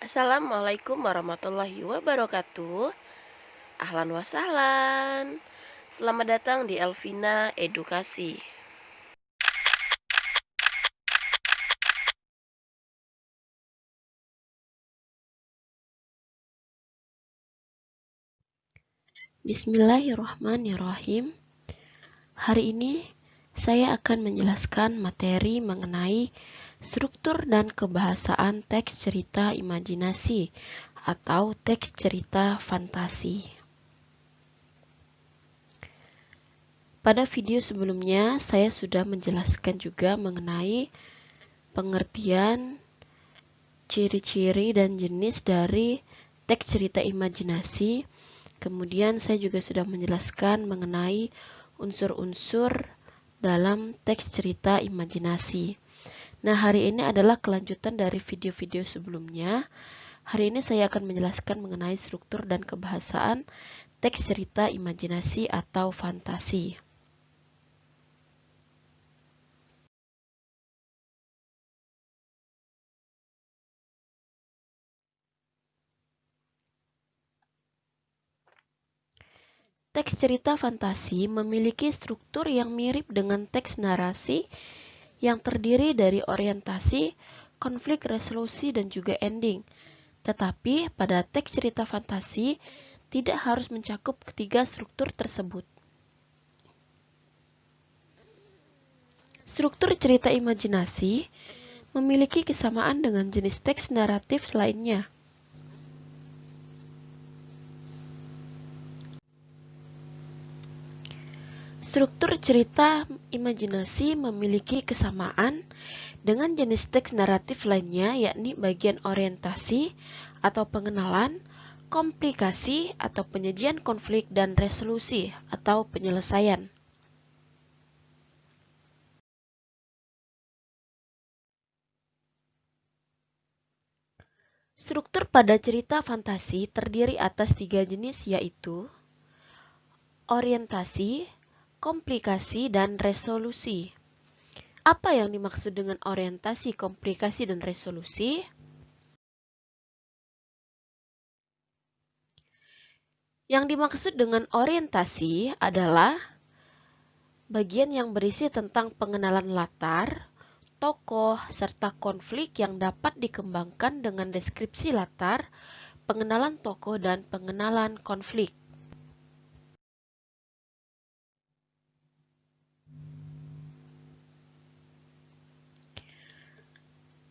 Assalamualaikum warahmatullahi wabarakatuh. Ahlan wa sahlan. Selamat datang di Elvina Edukasi. Bismillahirrahmanirrahim. Hari ini saya akan menjelaskan materi mengenai struktur dan kebahasaan teks cerita imajinasi atau teks cerita fantasi. Pada video sebelumnya, saya sudah menjelaskan juga mengenai pengertian, ciri-ciri dan jenis dari teks cerita imajinasi. Kemudian saya juga sudah menjelaskan mengenai unsur-unsur dalam teks cerita imajinasi. Nah, hari ini adalah kelanjutan dari video-video sebelumnya. Hari ini saya akan menjelaskan mengenai struktur dan kebahasaan teks cerita imajinasi atau fantasi. Teks cerita fantasi memiliki struktur yang mirip dengan teks narasi yang terdiri dari orientasi, konflik resolusi, dan juga ending. Tetapi pada teks cerita fantasi tidak harus mencakup ketiga struktur tersebut. Struktur cerita imajinasi memiliki kesamaan dengan jenis teks naratif lainnya. Struktur cerita imajinasi memiliki kesamaan dengan jenis teks naratif lainnya, yakni bagian orientasi atau pengenalan, komplikasi atau penyajian konflik, dan resolusi atau penyelesaian. Struktur pada cerita fantasi terdiri atas tiga jenis, yaitu orientasi, komplikasi, dan resolusi. Apa yang dimaksud dengan orientasi, komplikasi, dan resolusi? Yang dimaksud dengan orientasi adalah bagian yang berisi tentang pengenalan latar, tokoh, serta konflik yang dapat dikembangkan dengan deskripsi latar, pengenalan tokoh, dan pengenalan konflik.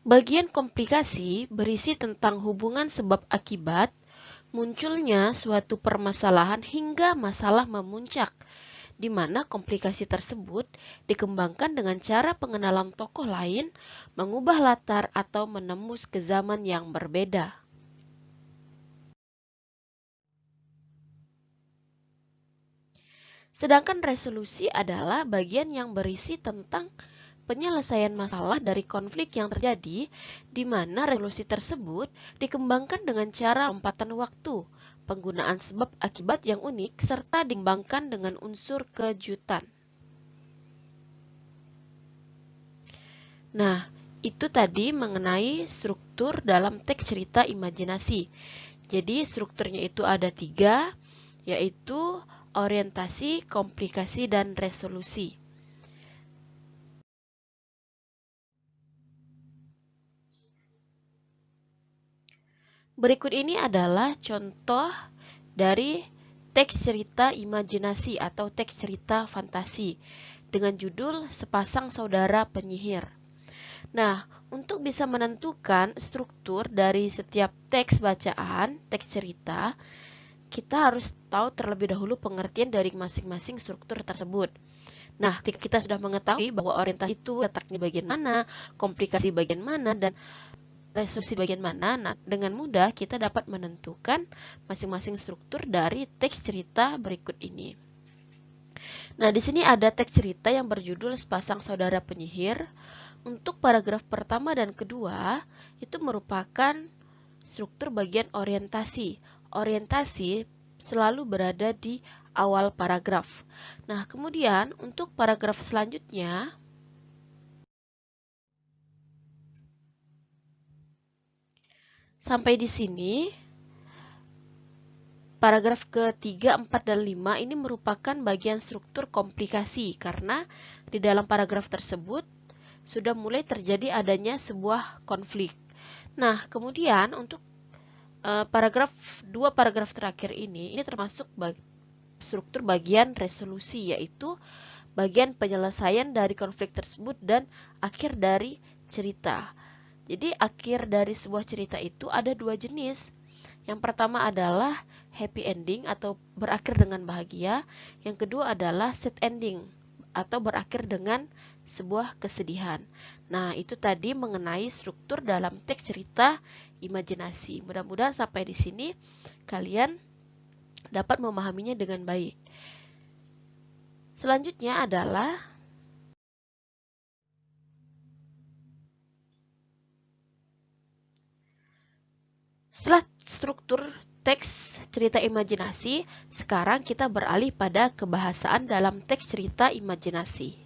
Bagian komplikasi berisi tentang hubungan sebab akibat, munculnya suatu permasalahan hingga masalah memuncak, di mana komplikasi tersebut dikembangkan dengan cara pengenalan tokoh lain, mengubah latar, atau menembus ke zaman yang berbeda. Sedangkan resolusi adalah bagian yang berisi tentang penyelesaian masalah dari konflik yang terjadi, di mana resolusi tersebut dikembangkan dengan cara lompatan waktu, penggunaan sebab akibat yang unik, serta dikembangkan dengan unsur kejutan. Nah, itu tadi mengenai struktur dalam teks cerita imajinasi. Jadi strukturnya itu ada tiga, yaitu orientasi, komplikasi, dan resolusi. Berikut ini adalah contoh dari teks cerita imajinasi atau teks cerita fantasi dengan judul Sepasang Saudara Penyihir. Nah, untuk bisa menentukan struktur dari setiap teks bacaan, teks cerita, kita harus tahu terlebih dahulu pengertian dari masing-masing struktur tersebut. Nah, ketika kita sudah mengetahui bahwa orientasi itu letaknya bagian mana, komplikasi bagian mana, dan resolusi bagian mana, nah dengan mudah kita dapat menentukan masing-masing struktur dari teks cerita berikut ini. Nah, di sini ada teks cerita yang berjudul Sepasang Saudara Penyihir. Untuk paragraf pertama dan kedua, itu merupakan struktur bagian orientasi. Orientasi selalu berada di awal paragraf. Nah, kemudian untuk paragraf selanjutnya, Sampai di sini, paragraf ketiga, 4, dan 5 ini merupakan bagian struktur komplikasi karena di dalam paragraf tersebut sudah mulai terjadi adanya sebuah konflik. Nah, kemudian untuk dua paragraf terakhir ini termasuk struktur bagian resolusi, yaitu bagian penyelesaian dari konflik tersebut dan akhir dari cerita. Jadi akhir dari sebuah cerita itu ada dua jenis. Yang pertama adalah happy ending atau berakhir dengan bahagia. Yang kedua adalah sad ending atau berakhir dengan sebuah kesedihan. Nah, itu tadi mengenai struktur dalam teks cerita imajinasi. Mudah-mudahan sampai di sini kalian dapat memahaminya dengan baik. Selanjutnya adalah setelah struktur teks cerita imajinasi, sekarang kita beralih pada kebahasaan dalam teks cerita imajinasi.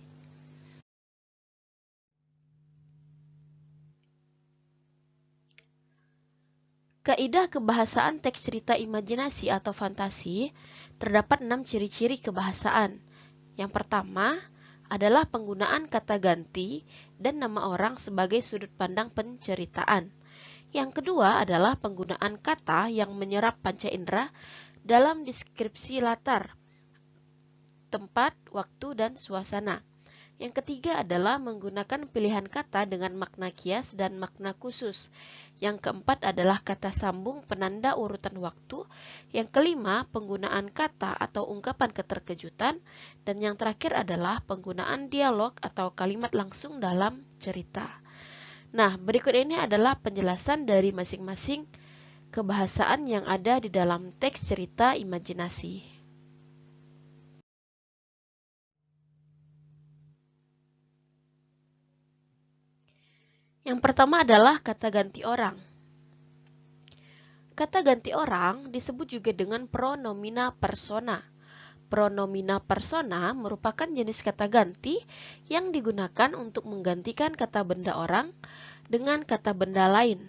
Kaidah kebahasaan teks cerita imajinasi atau fantasi, terdapat 6 ciri-ciri kebahasaan. Yang pertama adalah penggunaan kata ganti dan nama orang sebagai sudut pandang penceritaan. Yang kedua adalah penggunaan kata yang menyerap panca indera dalam deskripsi latar, tempat, waktu, dan suasana. Yang ketiga adalah menggunakan pilihan kata dengan makna kias dan makna khusus. Yang keempat adalah kata sambung penanda urutan waktu. Yang kelima, penggunaan kata atau ungkapan keterkejutan. Dan yang terakhir adalah penggunaan dialog atau kalimat langsung dalam cerita. Nah, berikut ini adalah penjelasan dari masing-masing kebahasaan yang ada di dalam teks cerita imajinasi. Yang pertama adalah kata ganti orang. Kata ganti orang disebut juga dengan pronomina persona. Pronomina persona merupakan jenis kata ganti yang digunakan untuk menggantikan kata benda orang dengan kata benda lain.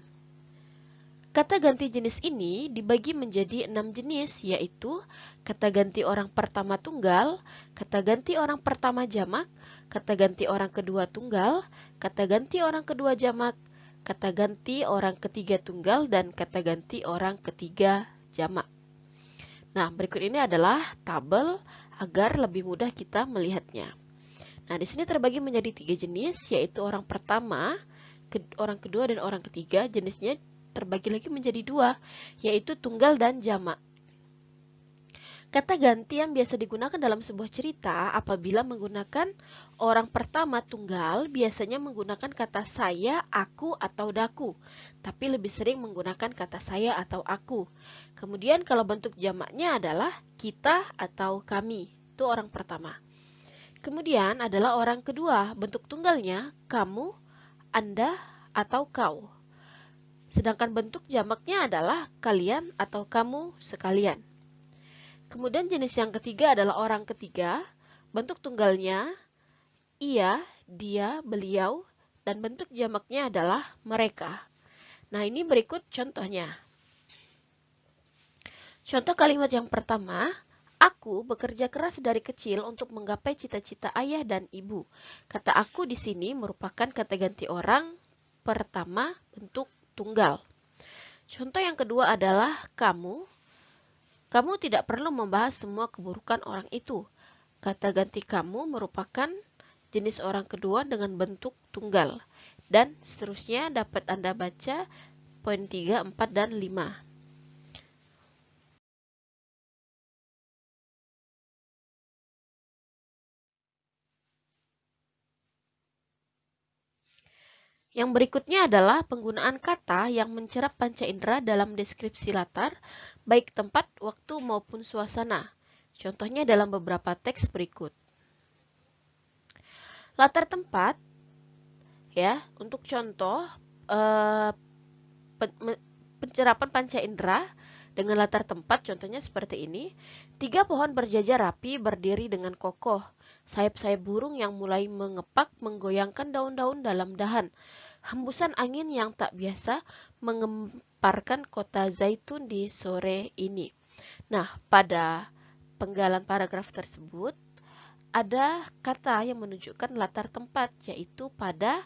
Kata ganti jenis ini dibagi menjadi 6 jenis, yaitu kata ganti orang pertama tunggal, kata ganti orang pertama jamak, kata ganti orang kedua tunggal, kata ganti orang kedua jamak, kata ganti orang ketiga tunggal, dan kata ganti orang ketiga jamak. Nah, berikut ini adalah tabel agar lebih mudah kita melihatnya. Nah, di sini terbagi menjadi 3 jenis, yaitu orang pertama, orang kedua, dan orang ketiga. Jenisnya terbagi lagi menjadi 2, yaitu tunggal dan jamak. Kata ganti yang biasa digunakan dalam sebuah cerita apabila menggunakan orang pertama tunggal biasanya menggunakan kata saya, aku, atau daku, tapi lebih sering menggunakan kata saya atau aku. Kemudian kalau bentuk jamaknya adalah kita atau kami, itu orang pertama. Kemudian adalah orang kedua, bentuk tunggalnya kamu, Anda, atau kau. Sedangkan bentuk jamaknya adalah kalian atau kamu sekalian. Kemudian jenis yang ketiga adalah orang ketiga, bentuk tunggalnya ia, dia, beliau, dan bentuk jamaknya adalah mereka. Nah, ini berikut contohnya. Contoh kalimat yang pertama, aku bekerja keras dari kecil untuk menggapai cita-cita ayah dan ibu. Kata aku di sini merupakan kata ganti orang pertama bentuk tunggal. Contoh yang kedua adalah kamu. Kamu tidak perlu membahas semua keburukan orang itu. Kata ganti kamu merupakan jenis orang kedua dengan bentuk tunggal. Dan seterusnya dapat Anda baca poin 3, 4, dan 5. Yang berikutnya adalah penggunaan kata yang mencerap panca indera dalam deskripsi latar, baik tempat, waktu, maupun suasana. Contohnya dalam beberapa teks berikut. Latar tempat, ya, untuk contoh pencerapan panca indera dengan latar tempat, contohnya seperti ini. 3 pohon berjajar rapi berdiri dengan kokoh. Sayap-sayap burung yang mulai mengepak menggoyangkan daun-daun dalam dahan. hembusan angin yang tak biasa mengemparkan kota Zaitun di sore ini. Nah, pada penggalan paragraf tersebut ada kata yang menunjukkan latar tempat, yaitu pada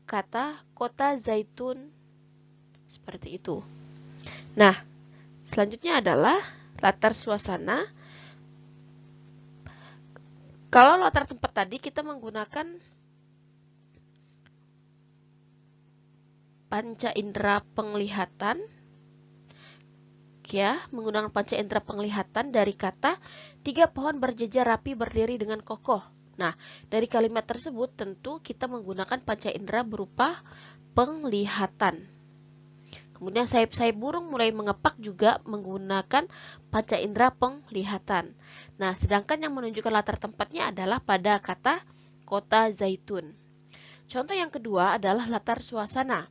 kata kota Zaitun seperti itu. Nah, selanjutnya adalah latar suasana. Kalau latar tempat tadi kita menggunakan panca indera penglihatan, ya, menggunakan panca indera penglihatan dari kata 3 pohon berjejer rapi berdiri dengan kokoh. Nah, dari kalimat tersebut tentu kita menggunakan panca indera berupa penglihatan. Kemudian sayap-sayap burung mulai mengepak juga menggunakan panca indera penglihatan. Nah, sedangkan yang menunjukkan latar tempatnya adalah pada kata kota Zaitun. Contoh yang kedua adalah latar suasana.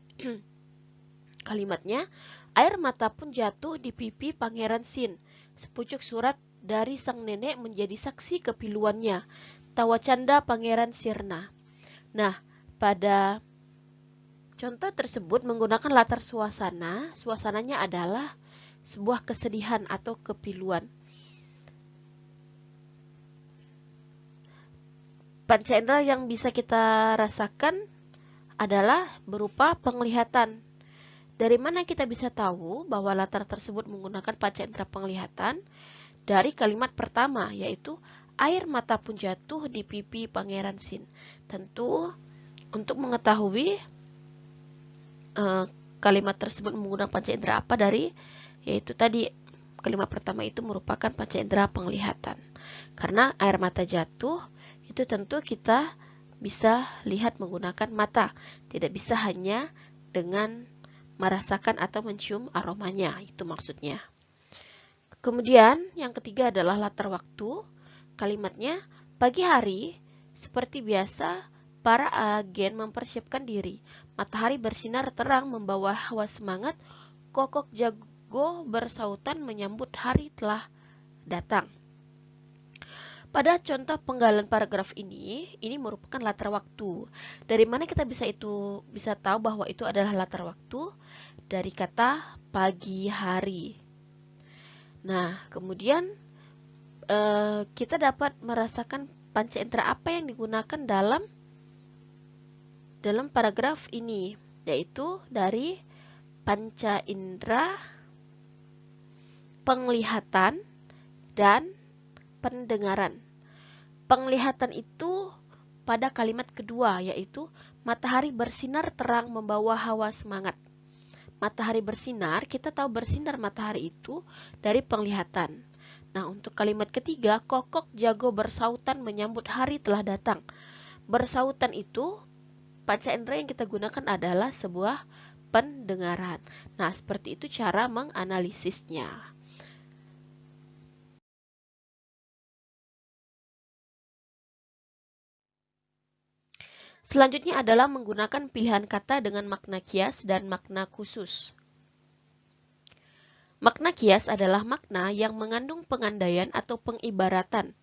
Kalimatnya, air mata pun jatuh di pipi Pangeran Sin. Sepucuk surat dari sang nenek menjadi saksi kepiluannya. Tawa canda Pangeran Sirna. Nah, pada contoh tersebut menggunakan latar suasana. Suasananya adalah sebuah kesedihan atau kepiluan. Panca indera yang bisa kita rasakan adalah berupa penglihatan. Dari mana kita bisa tahu bahwa latar tersebut menggunakan panca indera penglihatan? Dari kalimat pertama, yaitu air mata pun jatuh di pipi Pangeran Sin. Tentu untuk mengetahui kalimat tersebut menggunakan panca indera apa yaitu tadi kalimat pertama itu merupakan panca indera penglihatan. Karena air mata jatuh, itu tentu kita bisa lihat menggunakan mata. Tidak bisa hanya dengan merasakan atau mencium aromanya, itu maksudnya. Kemudian yang ketiga adalah latar waktu. Kalimatnya, pagi hari seperti biasa para agen mempersiapkan diri. Matahari bersinar terang membawa hawa semangat. Kokok jago bersautan menyambut hari telah datang. Pada contoh penggalan paragraf ini merupakan latar waktu. Dari mana kita bisa tahu bahwa itu adalah latar waktu? Dari kata pagi hari. Nah, kemudian kita dapat merasakan panca indera apa yang digunakan dalam paragraf ini, yaitu dari panca indera penglihatan dan pendengaran. Penglihatan itu pada kalimat kedua, yaitu matahari bersinar terang membawa hawa semangat. Matahari bersinar, kita tahu bersinar matahari itu dari penglihatan. Nah, untuk kalimat ketiga, kokok jago bersautan menyambut hari telah datang. Bersautan itu, panca indera yang kita gunakan adalah sebuah pendengaran. Nah, seperti itu cara menganalisisnya. Selanjutnya adalah menggunakan pilihan kata dengan makna kias dan makna khusus. Makna kias adalah makna yang mengandung pengandaian atau pengibaratan.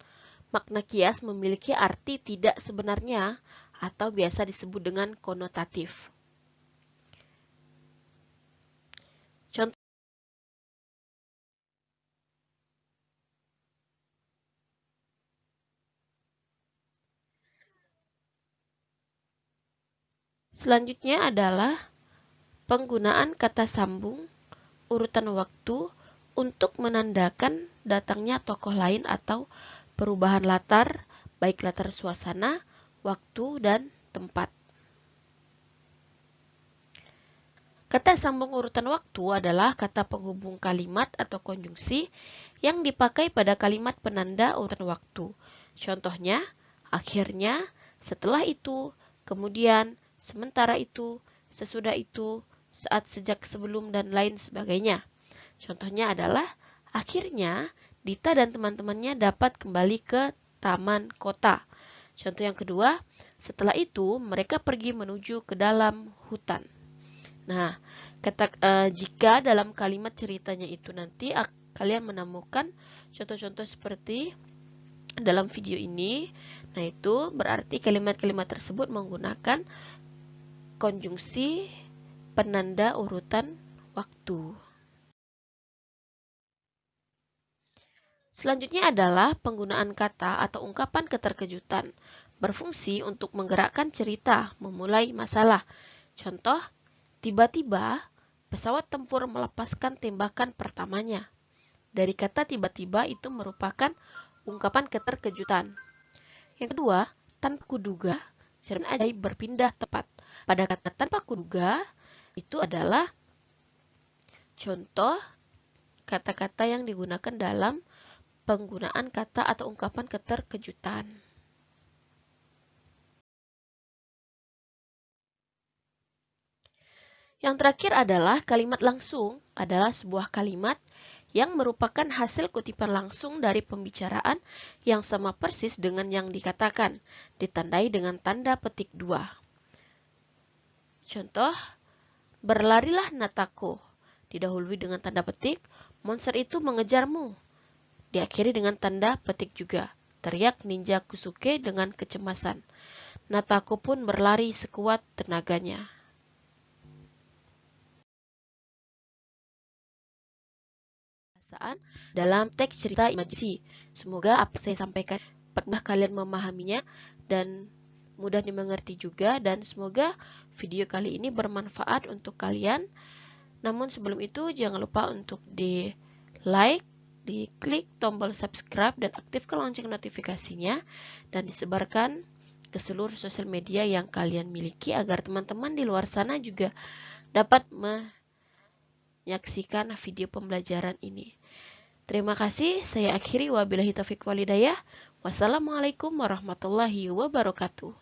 Makna kias memiliki arti tidak sebenarnya atau biasa disebut dengan konotatif. Contoh. Selanjutnya adalah penggunaan kata sambung urutan waktu untuk menandakan datangnya tokoh lain atau perubahan latar, baik latar suasana, waktu, dan tempat. Kata sambung urutan waktu adalah kata penghubung kalimat atau konjungsi yang dipakai pada kalimat penanda urutan waktu. Contohnya, akhirnya, setelah itu, kemudian, sementara itu, sesudah itu, saat, sejak, sebelum, dan lain sebagainya. Contohnya adalah, akhirnya Dita dan teman-temannya dapat kembali ke taman kota. Contoh yang kedua, setelah itu mereka pergi menuju ke dalam hutan. Nah, jika dalam kalimat ceritanya itu nanti kalian menemukan contoh-contoh seperti dalam video ini, nah itu berarti kalimat-kalimat tersebut menggunakan konjungsi penanda urutan waktu. Selanjutnya adalah penggunaan kata atau ungkapan keterkejutan, berfungsi untuk menggerakkan cerita, memulai masalah. Contoh, tiba-tiba pesawat tempur melepaskan tembakan pertamanya. Dari kata tiba-tiba itu merupakan ungkapan keterkejutan. Yang kedua, tanpa kuduga, serem ajaib berpindah tepat. Pada kata tanpa kuduga, itu adalah contoh kata-kata yang digunakan dalam penggunaan kata atau ungkapan keterkejutan. Yang terakhir adalah kalimat langsung, adalah sebuah kalimat yang merupakan hasil kutipan langsung dari pembicaraan yang sama persis dengan yang dikatakan, ditandai dengan tanda petik 2. Contoh, berlarilah Natako, didahului dengan tanda petik, monster itu mengejarmu. Diakhiri dengan tanda petik juga, teriak ninja Kusuke dengan kecemasan. Natako pun berlari sekuat tenaganya. Dalam teks cerita imajinasi. Semoga apa saya sampaikan mudah kalian memahaminya dan mudah dimengerti juga, dan semoga video kali ini bermanfaat untuk kalian. Namun sebelum itu jangan lupa untuk di like, di klik tombol subscribe dan aktifkan lonceng notifikasinya dan disebarkan ke seluruh sosial media yang kalian miliki agar teman-teman di luar sana juga dapat menyaksikan video pembelajaran ini. Terima kasih, saya akhiri wabillahi taufiq walhidayah. Wassalamualaikum warahmatullahi wabarakatuh.